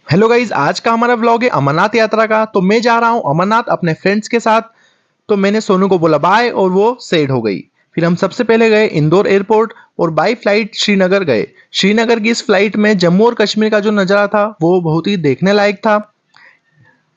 Hello guys, आज का हमारा व्लॉग है अमरनाथ यात्रा का। तो मैं जा रहा हूँ अमरनाथ अपने फ्रेंड्स के साथ। तो मैंने सोनू को बोला बाय और वो सेड हो गई। फिर हम सबसे पहले गए इंदौर एयरपोर्ट और बाई फ्लाइट श्रीनगर गए। श्रीनगर की इस फ्लाइट में जम्मू और कश्मीर का जो नज़ारा था वो बहुत ही देखने लायक था।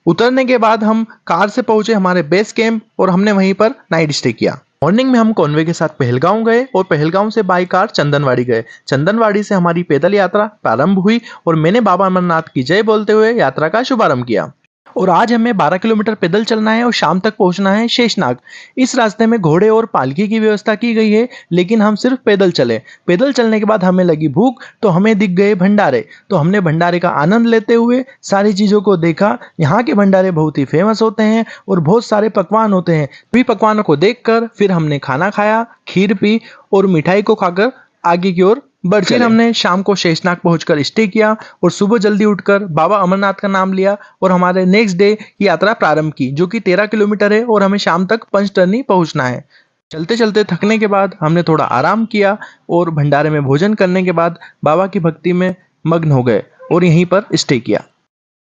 उतरने के बाद हम कार से पहुंचे हमारे बेस कैंप और हमने वहीं पर नाइट स्टे किया। मॉर्निंग में हम कॉन्वे के साथ पहलगांव गए और पहलगांव से बाई कार चंदनवाड़ी गए। चंदनवाड़ी से हमारी पैदल यात्रा प्रारंभ हुई और मैंने बाबा अमरनाथ की जय बोलते हुए यात्रा का शुभारंभ किया। और आज हमें 12 किलोमीटर पैदल चलना है और शाम तक पहुंचना है शेषनाग। इस रास्ते में घोड़े और पालकी की व्यवस्था की गई है, लेकिन हम सिर्फ पैदल चले। पैदल चलने के बाद हमें लगी भूख, तो हमें दिख गए भंडारे। तो हमने भंडारे का आनंद लेते हुए सारी चीज़ों को देखा। यहाँ के भंडारे बहुत ही फेमस होते हैं और बहुत सारे पकवान होते हैं। सभी पकवानों को देखकर फिर हमने खाना खाया, खीर पी और मिठाई को खाकर आगे की ओर बढ़ चले। फिर हमने शाम को शेषनाग पहुंचकर स्टे किया और सुबह जल्दी उठकर बाबा अमरनाथ का नाम लिया और हमारे नेक्स्ट डे की यात्रा प्रारंभ की, जो कि 13 किलोमीटर है और हमें शाम तक पंचतरनी पहुंचना है। चलते चलते थकने के बाद हमने थोड़ा आराम किया और भंडारे में भोजन करने के बाद बाबा की भक्ति में मग्न हो गए और यहीं पर स्टे किया।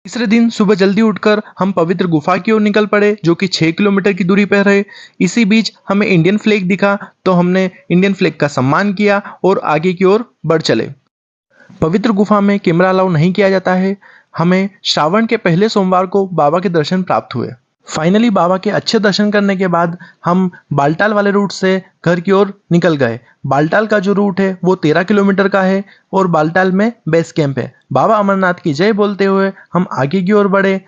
तीसरे दिन सुबह जल्दी उठकर हम पवित्र गुफा की ओर निकल पड़े, जो कि 6 किलोमीटर की दूरी पर है। इसी बीच हमें इंडियन फ्लैग दिखा, तो हमने इंडियन फ्लैग का सम्मान किया और आगे की ओर बढ़ चले। पवित्र गुफा में कैमरा अलाउ नहीं किया जाता है। हमें श्रावण के पहले सोमवार को बाबा के दर्शन प्राप्त हुए। फाइनली बाबा के अच्छे दर्शन करने के बाद हम बालटाल वाले रूट से घर की ओर निकल गए। बालटाल का जो रूट है वो 13 किलोमीटर का है और बालटाल में बेस कैंप है। बाबा अमरनाथ की जय बोलते हुए हम आगे की ओर बढ़े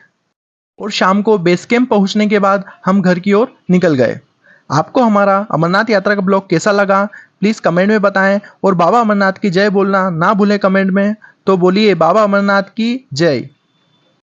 और शाम को बेस कैंप पहुंचने के बाद हम घर की ओर निकल गए। आपको हमारा अमरनाथ यात्रा का ब्लॉग कैसा लगा प्लीज़ कमेंट में बताएं और बाबा अमरनाथ की जय बोलना ना भूलें कमेंट में। तो बोलिए बाबा अमरनाथ की जय।